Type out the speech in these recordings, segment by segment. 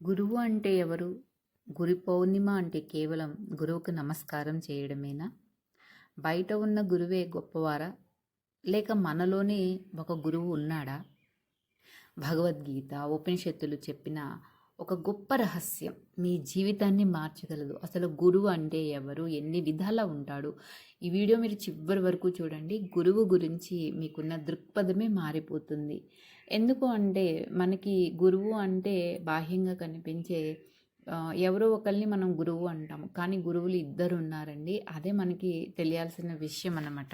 గురువు అంటే ఎవరు? గురు పౌర్ణిమ అంటే కేవలం గురువుకు నమస్కారం చేయడమేనా? బయట ఉన్న గురువే గొప్పవారా? లేక మనలోనే ఒక గురువు ఉన్నాడా? భగవద్గీత, ఉపనిషత్తులు చెప్పిన ఒక గొప్ప రహస్యం మీ జీవితాన్ని మార్చగలదు. అసలు గురువు అంటే ఎవరు? ఎన్ని విధాలా ఉంటాడు? ఈ వీడియో మీరు చివరి వరకు చూడండి. గురువు గురించి మీకున్న దృక్పథమే మారిపోతుంది. ఎందుకు అంటే మనకి గురువు అంటే బాహ్యంగా కనిపించే ఎవరో ఒకరిని మనం గురువు అంటాము. కానీ గురువులు ఇద్దరు ఉన్నారండి. అదే మనకి తెలియాల్సిన విషయం అన్నమాట.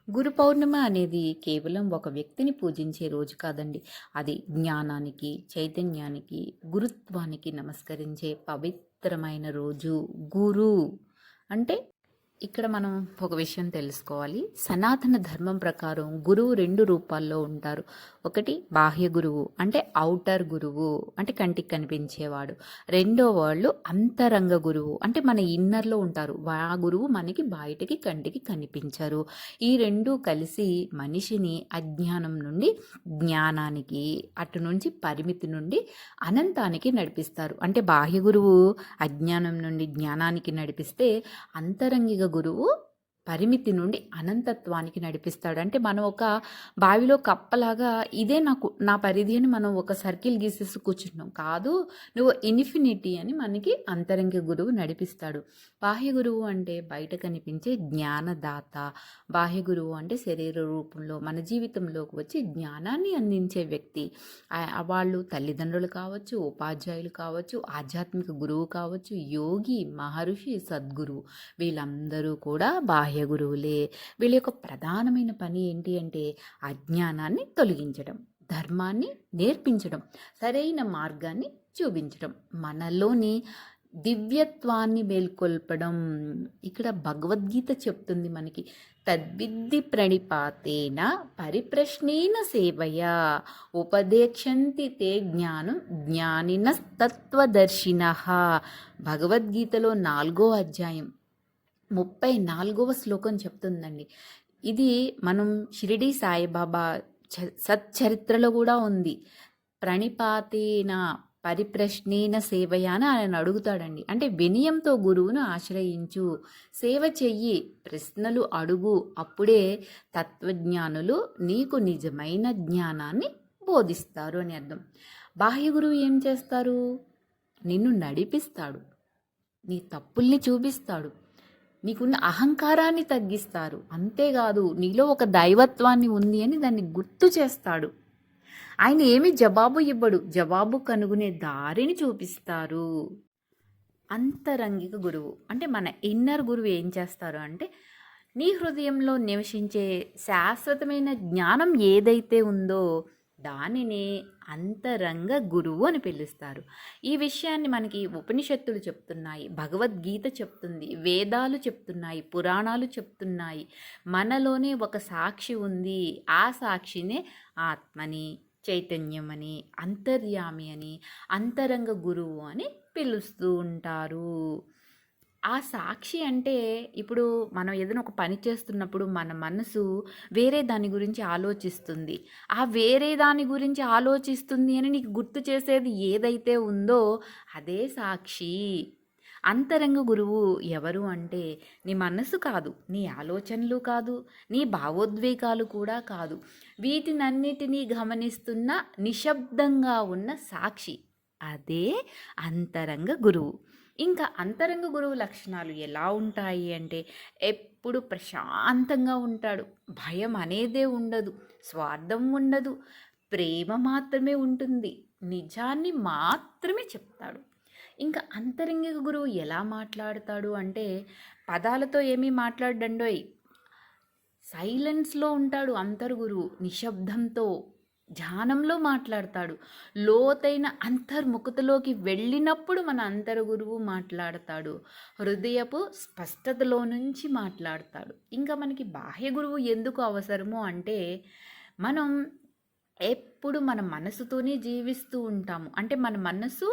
గురు పౌర్ణిమ అనేది కేవలం ఒక వ్యక్తిని పూజించే రోజు కాదండి. అది జ్ఞానానికి, చైతన్యానికి, గురుత్వానికి నమస్కరించే పవిత్రమైన రోజు. గురు అంటే ఇక్కడ మనం ఒక విషయం తెలుసుకోవాలి. సనాతన ధర్మం ప్రకారం గురువు రెండు రూపాల్లో ఉంటారు. ఒకటి బాహ్య గురువు అంటే ఔటర్ గురువు అంటే కంటికి కనిపించేవాడు. రెండో వాళ్ళు అంతరంగ గురువు అంటే మన ఇన్నర్లో ఉంటారు. ఆ గురువు మనకి బయటికి కంటికి కనిపించరు. ఈ రెండు కలిసి మనిషిని అజ్ఞానం నుండి జ్ఞానానికి, అటు నుంచి పరిమితి నుండి అనంతానికి నడిపిస్తారు. అంటే బాహ్య గురువు అజ్ఞానం నుండి జ్ఞానానికి నడిపిస్తే అంతరంగిక గురువు పరిమితి నుండి అనంతత్వానికి నడిపిస్తాడు. అంటే మనం ఒక బావిలో కప్పలాగా ఇదే నా పరిధి అని మనం ఒక సర్కిల్ గీసేసి కూర్చుంటాం. కాదు, నువ్వు ఇన్ఫినిటీ అని మనకి అంతరంగ గురువు నడిపిస్తాడు. బాహ్య గురువు అంటే బయట కనిపించే జ్ఞానదాత. బాహ్య గురువు అంటే శరీర రూపంలో మన జీవితంలోకి వచ్చి జ్ఞానాన్ని అందించే వ్యక్తి. వాళ్ళు తల్లిదండ్రులు కావచ్చు, ఉపాధ్యాయులు కావచ్చు, ఆధ్యాత్మిక గురువు కావచ్చు, యోగి, మహర్షి, సద్గురువు, వీళ్ళందరూ కూడా బాహ్య గురువులే. వీళ్ళ యొక్క ప్రధానమైన పని ఏంటి అంటే అజ్ఞానాన్ని తొలగించడం, ధర్మాన్ని నేర్పించడం, సరైన మార్గాన్ని చూపించడం, మనలోని దివ్యత్వాన్ని మేల్కొల్పడం. ఇక్కడ భగవద్గీత చెప్తుంది మనకి, తద్విద్ధి ప్రణిపాతేన పరిప్రశ్నేన సేవయా ఉపదేక్షంతి తే జ్ఞానం జ్ఞానినస్తత్వదర్శినః. భగవద్గీతలో 4వ అధ్యాయం 34వ శ్లోకం చెప్తుందండి. ఇది మనం షిరిడి సాయిబాబా సచ్చరిత్రలో కూడా ఉంది. ప్రణిపాతేన పరిప్రశ్నేన సేవయ అని ఆయన అడుగుతాడండి. అంటే వినయంతో గురువును ఆశ్రయించు, సేవ చెయ్యి, ప్రశ్నలు అడుగు, అప్పుడే తత్వజ్ఞానులు నీకు నిజమైన జ్ఞానాన్ని బోధిస్తారు అని అర్థం. బాహ్య గురువు ఏం చేస్తారు? నిన్ను నడిపిస్తాడు, నీ తప్పుల్ని చూపిస్తాడు, నీకున్న అహంకారాన్ని తగ్గిస్తారు. అంతేకాదు, నీలో ఒక దైవత్వాన్ని ఉంది అని దాన్ని గుర్తు చేస్తాడు. ఆయన ఏమి జవాబు ఇవ్వడు, జవాబు కనుగొనే దారిని చూపిస్తారు. అంతరంగిక గురువు అంటే మన ఇన్నర్ గురువు ఏం చేస్తారు అంటే నీ హృదయంలో నివసించే శాశ్వతమైన జ్ఞానం ఏదైతే ఉందో దానిని అంతరంగ గురువు అని పిలుస్తారు. ఈ విషయాన్ని మనకి ఉపనిషత్తులు చెప్తున్నాయి, భగవద్గీత చెప్తుంది, వేదాలు చెప్తున్నాయి, పురాణాలు చెప్తున్నాయి. మనలోనే ఒక సాక్షి ఉంది. ఆ సాక్షినే ఆత్మని, చైతన్యమని, అంతర్యామి అని, అంతరంగ గురువు అని పిలుస్తూ ఉంటారు. ఆ సాక్షి అంటే ఇప్పుడు మనం ఏదైనా ఒక పని చేస్తున్నప్పుడు మన మనసు వేరే దాని గురించి ఆలోచిస్తుంది. ఆ వేరే దాని గురించి ఆలోచిస్తుంది అని నీకు గుర్తు చేసేది ఏదైతే ఉందో అదే సాక్షి. అంతరంగ గురువు ఎవరు అంటే నీ మనసు కాదు, నీ ఆలోచనలు కాదు, నీ భావోద్వేగాలు కూడా కాదు, వీటినన్నిటినీ గమనిస్తున్న నిశ్శబ్దంగా ఉన్న సాక్షి. అదే అంతరంగ గురువు. ఇంకా అంతరంగ గురువు లక్షణాలు ఎలా ఉంటాయి అంటే ఎప్పుడు ప్రశాంతంగా ఉంటాడు, భయం అనేదే ఉండదు, స్వార్థం ఉండదు, ప్రేమ మాత్రమే ఉంటుంది, నిజాన్ని మాత్రమే చెప్తాడు. ఇంకా అంతరంగిక గురువు ఎలా మాట్లాడతాడు అంటే పదాలతో ఏమీ మాట్లాడండోయ్, సైలెన్స్లో ఉంటాడు. అంతర్గురువు నిశ్శబ్దంతో, ధ్యానంలో మాట్లాడతాడు. లోతైన అంతర్ముఖతలోకి వెళ్ళినప్పుడు మన అంతర్గురువు మాట్లాడతాడు. హృదయపు స్పష్టతలో నుంచి మాట్లాడతాడు. ఇంకా మనకి బాహ్య గురువు ఎందుకు అవసరము అంటే మనం ఎప్పుడు మన మనసుతోనే జీవిస్తూ ఉంటాము. అంటే మన మనసు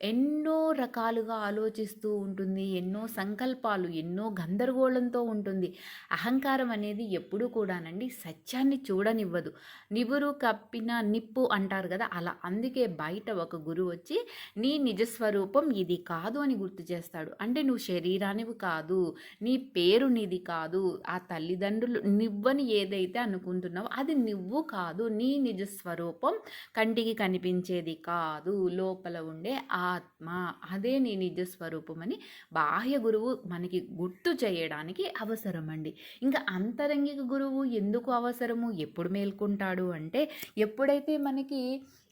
ఎన్నో రకాలుగా ఆలోచిస్తూ ఉంటుంది, ఎన్నో సంకల్పాలు, ఎన్నో గందరగోళంతో ఉంటుంది. అహంకారం అనేది ఎప్పుడూ కూడానండి సత్యాన్ని చూడనివ్వదు. నివురు కప్పిన నిప్పు అంటారు కదా, అలా. అందుకే బయట ఒక గురువు వచ్చి నీ నిజస్వరూపం ఇది కాదు అని గుర్తు చేస్తాడు. అంటే నువ్వు శరీరానివి కాదు, నీ పేరు నీది కాదు, ఆ తల్లిదండ్రులు నువ్వని ఏదైతే అనుకుంటున్నావో అది నువ్వు కాదు, నీ నిజస్వరూపం కంటికి కనిపించేది కాదు, లోపల ఉండే ఆత్మ, అదే నీ నిజస్వరూపం అని బాహ్య గురువు మనకి గుర్తు చేయడానికి అవసరం అండి. ఇంకా అంతరంగిక గురువు ఎందుకు అవసరము, ఎప్పుడు మేల్కొంటాడు అంటే ఎప్పుడైతే మనకి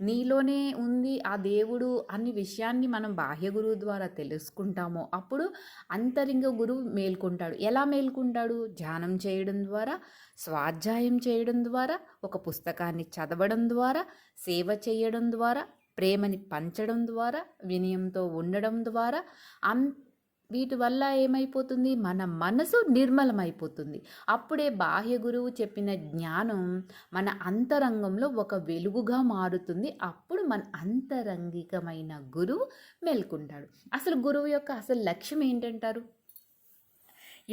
నీలోనే ఉంది ఆ దేవుడు అనే విషయాన్ని మనం బాహ్య గురువు ద్వారా తెలుసుకుంటామో అప్పుడు అంతరంగిక గురువు మేల్కొంటాడు. ఎలా మేల్కొంటాడు? ధ్యానం చేయడం ద్వారా, స్వాధ్యాయం చేయడం ద్వారా, ఒక పుస్తకాన్ని చదవడం ద్వారా, సేవ చేయడం ద్వారా, ప్రేమని పంచడం ద్వారా, వినయంతో ఉండడం ద్వారా, వీటి వల్ల ఏమైపోతుంది? మన మనసు నిర్మలమైపోతుంది. అప్పుడే బాహ్య గురువు చెప్పిన జ్ఞానం మన అంతరంగంలో ఒక వెలుగుగా మారుతుంది. అప్పుడు మన అంతరంగికమైన గురువు మేల్కొంటాడు. అసలు గురువు యొక్క అసలు లక్ష్యం ఏంటంటారు?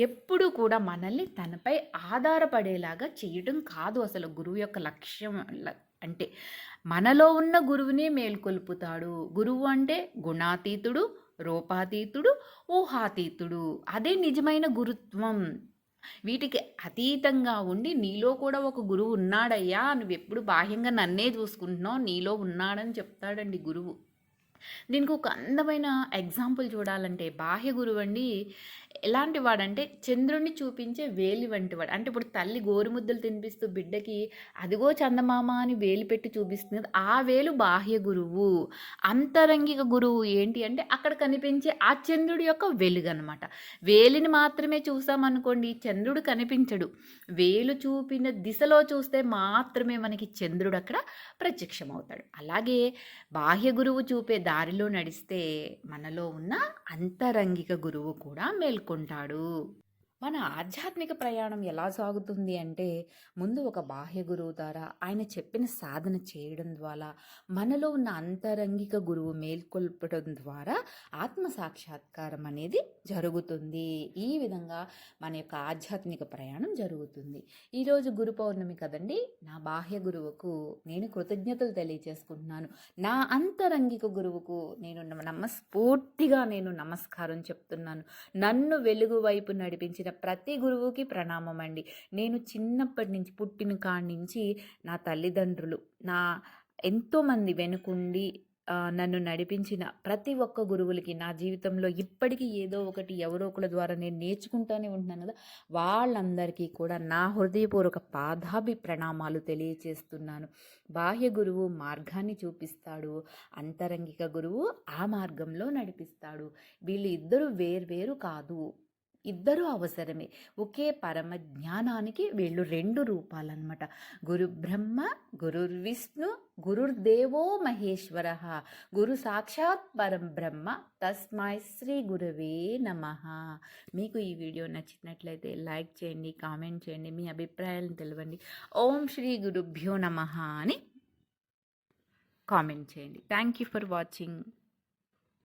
ఎప్పుడు కూడా మనల్ని తనపై ఆధారపడేలాగా చేయటం కాదు అసలు గురువు యొక్క లక్ష్యం. అంటే మనలో ఉన్న గురువునే మేల్కొల్పుతాడు. గురువు అంటే గుణాతీతుడు, రూపాతీతుడు, ఊహాతీతుడు. అదే నిజమైన గురుత్వం. వీటికి అతీతంగా ఉండి నీలో కూడా ఒక గురువు ఉన్నాడయ్యా, నువ్వు ఎప్పుడు బాహ్యంగా నన్నే చూసుకుంటున్నావు, నీలో ఉన్నాడని చెప్తాడండి గురువు. దీనికి ఒక అందమైన ఎగ్జాంపుల్ చూడాలంటే బాహ్య గురువు అండి ఎలాంటి వాడంటే చంద్రుడిని చూపించే వేలి వంటి వాడు. అంటే ఇప్పుడు తల్లి గోరుముద్దలు తినిపిస్తూ బిడ్డకి అదిగో చందమామ అని వేలు పెట్టి చూపిస్తుంది, ఆ వేలు బాహ్య గురువు. అంతరంగిక గురువు ఏంటి అంటే అక్కడ కనిపించే ఆ చంద్రుడి యొక్క వెలుగు అనమాట. వేలిని మాత్రమే చూసామనుకోండి చంద్రుడు కనిపించడు. వేలు చూపిన దిశలో చూస్తే మాత్రమే మనకి చంద్రుడు అక్కడ ప్రత్యక్షమవుతాడు. అలాగే బాహ్య గురువు చూపే దారిలో నడిస్తే మనలో ఉన్న అంతరంగిక గురువు కూడా మేల్కొంటాడు. మన ఆధ్యాత్మిక ప్రయాణం ఎలా సాగుతుంది అంటే ముందు ఒక బాహ్య గురువు ద్వారా ఆయన చెప్పిన సాధన చేయడం ద్వారా మనలో ఉన్న అంతరంగిక గురువు మేల్కొల్పడం ద్వారా ఆత్మ సాక్షాత్కారం అనేది జరుగుతుంది. ఈ విధంగా మన యొక్క ఆధ్యాత్మిక ప్రయాణం జరుగుతుంది. ఈరోజు గురు పౌర్ణమి కదండి, నా బాహ్య గురువుకు నేను కృతజ్ఞతలు తెలియజేసుకుంటున్నాను. నా అంతరంగిక గురువుకు నేను మనస్ఫూర్తిగా నమస్కారం చెప్తున్నాను. నన్ను వెలుగు వైపు నడిపించిన ప్రతి గురువుకి ప్రణామం అండి. నేను చిన్నప్పటి నుంచి పుట్టిన కాడి నుంచి నా తల్లిదండ్రులు, నా ఎంతోమంది వెనుకుండి నన్ను నడిపించిన ప్రతి ఒక్క గురువులకి నా జీవితంలో ఇప్పటికీ ఏదో ఒకటి ఎవరో ఒకరి ద్వారా నేను నేర్చుకుంటూనే ఉంటున్నాను కదా, వాళ్ళందరికీ కూడా నా హృదయపూర్వక పాదాభి ప్రణామాలు తెలియచేస్తున్నాను. బాహ్య గురువు మార్గాన్ని చూపిస్తాడు, అంతరంగిక గురువు ఆ మార్గంలో నడిపిస్తాడు. వీళ్ళు ఇద్దరు వేర్వేరు కాదు, ఇద్దరూ అవసరమే. ఒకే పరమ జ్ఞానానికి వీళ్ళు రెండు రూపాలన్నమాట. గురు బ్రహ్మ, గురుర్విష్ణు, గురుర్దేవో మహేశ్వర, గురు సాక్షాత్ పరం బ్రహ్మ, తస్మై శ్రీ గురవే నమః. మీకు ఈ వీడియో నచ్చినట్లయితే లైక్ చేయండి, కామెంట్ చేయండి, మీ అభిప్రాయాలను తెలవండి. ఓం శ్రీ గురుభ్యో నమః అని కామెంట్ చేయండి. Thank you for watching.